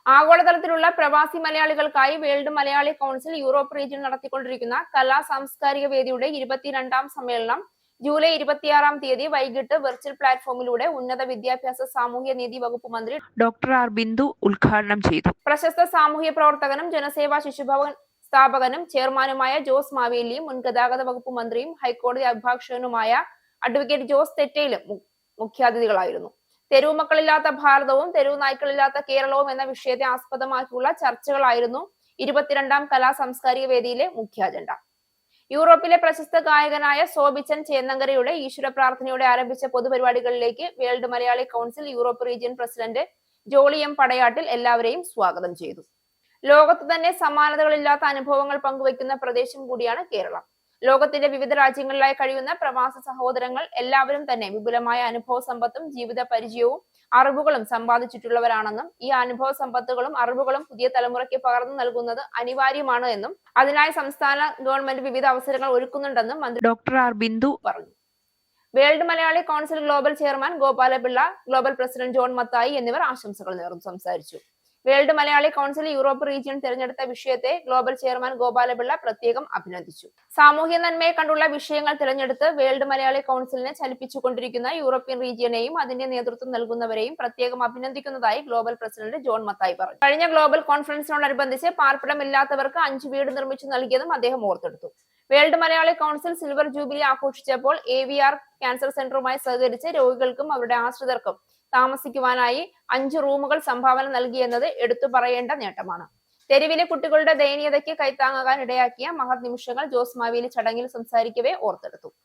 ആഗോളതലത്തിലുള്ള പ്രവാസി മലയാളികൾക്കായി world Malayali council Europe region നടത്തിക്കൊണ്ടിരിക്കുന്ന കലാ സാംസ്കാരിക വേദിയുടെ 22ാം സമ്മേളനം ജൂലൈ 26-ാം തീയതി വൈകിട്ട് വെർച്വൽ പ്ലാറ്റ്ഫോമിലൂടെ ഉന്നത വിദ്യാഭ്യാസ സാമൂഹ്യനീതി വകുപ്പ് മന്ത്രി ഡോക്ടർ ആർ ബിന്ദു ഉദ്ഘാടനം ചെയ്തു. പ്രശസ്ത സാമൂഹ്യ പ്രവർത്തകനും ജനസേവാ ശിശുഭവൻ സ്ഥാപകനും ചെയർമാനുമായ ജോസ് മാവേലിയും മുൻ ഗതാഗത വകുപ്പ് മന്ത്രിയും ഹൈക്കോടതി അഭിഭാഷകനുമായ അഡ്വക്കേറ്റ് ജോസ് തെറ്റയിലും മുഖ്യാതിഥികളായിരുന്നു. തെരുവ് മക്കളില്ലാത്ത ഭാരതവും തെരുവ് നായ്ക്കളില്ലാത്ത കേരളവും എന്ന വിഷയത്തെ ആസ്പദമാക്കിയുള്ള ചർച്ചകളായിരുന്നു 22ാം കലാ സാംസ്കാരിക വേദിയിലെ മുഖ്യ അജണ്ട. യൂറോപ്പിലെ പ്രശസ്ത ഗായകനായ സോബിച്ചൻ ചേന്നങ്കരയുടെ ഈശ്വര പ്രാർത്ഥനയോടെ ആരംഭിച്ച പൊതുപരിപാടികളിലേക്ക് world Malayali council Europe region president Jolly M Padayattil എല്ലാവരെയും സ്വാഗതം ചെയ്തു. ലോകത്ത് തന്നെ സമാനതകളില്ലാത്ത അനുഭവങ്ങൾ പങ്കുവയ്ക്കുന്ന പ്രദേശം കൂടിയാണ് കേരളം. ലോകത്തിന്റെ വിവിധ രാജ്യങ്ങളിലായി കഴിയുന്ന പ്രവാസ സഹോദരങ്ങൾ എല്ലാവരും തന്നെ വിപുലമായ അനുഭവ സമ്പത്തും ജീവിത പരിചയവും അറിവുകളും സമ്പാദിച്ചിട്ടുള്ളവരാണെന്നും ഈ അനുഭവ സമ്പത്തുകളും അറിവുകളും പുതിയ തലമുറയ്ക്ക് പകർന്നു നൽകുന്നത് അനിവാര്യമാണ് എന്നും അതിനായി സംസ്ഥാന ഗവൺമെന്റ് വിവിധ അവസരങ്ങൾ ഒരുക്കുന്നുണ്ടെന്നും മന്ത്രി ഡോക്ടർ ആർ ബിന്ദു പറഞ്ഞു. World Malayali council global chairman Gopala Pillai, global president John Mathai എന്നിവർ ആശംസകൾ നേർന്നു സംസാരിച്ചു. World Malayali council Europe region തിരഞ്ഞെടുത്ത വിഷയത്തെ ഗ്ലോബൽ ചെയർമാൻ ഗോപാലപിള്ള പ്രത്യേകം അഭിനന്ദിച്ചു. സാമൂഹ്യ നന്മയെ കണ്ടുള്ള വിഷയങ്ങൾ തിരഞ്ഞെടുത്ത് വേൾഡ് മലയാളി കൗൺസിലിനെ ചലിപ്പിച്ചുകൊണ്ടിരിക്കുന്ന യൂറോപ്യൻ റീജിയനെയും അതിന്റെ നേതൃത്വം നൽകുന്നവരെയും പ്രത്യേകം അഭിനന്ദിക്കുന്നതായി ഗ്ലോബൽ പ്രസിഡന്റ് ജോൺ മത്തായി പറഞ്ഞു. കഴിഞ്ഞ ഗ്ലോബൽ കോൺഫറൻസിനോടനുബന്ധിച്ച് പാർപ്പിടമില്ലാത്തവർക്ക് 5 വീട് നിർമ്മിച്ചു നൽകിയതും അദ്ദേഹം ഓർത്തെടുത്തു. World Malayali council silver jubilee ആഘോഷിച്ചപ്പോൾ AVR ക്യാൻസർ സെന്ററുമായി സഹകരിച്ച് രോഗികൾക്കും അവരുടെ ആശ്രിതർക്കും താമസിക്കുവാനായി 5 റൂമുകൾ സംഭാവന നൽകിയെന്നത് എടുത്തു പറയേണ്ട നേട്ടമാണ്. തെരുവിലെ കുട്ടികളുടെ ദയനീയതയ്ക്ക് കൈത്താങ്ങാകാൻ ഇടയാക്കിയ മഹത് നിമിഷങ്ങൾ ജോസ് മാവേലി ചടങ്ങിൽ സംസാരിക്കവേ ഓർത്തെടുത്തു.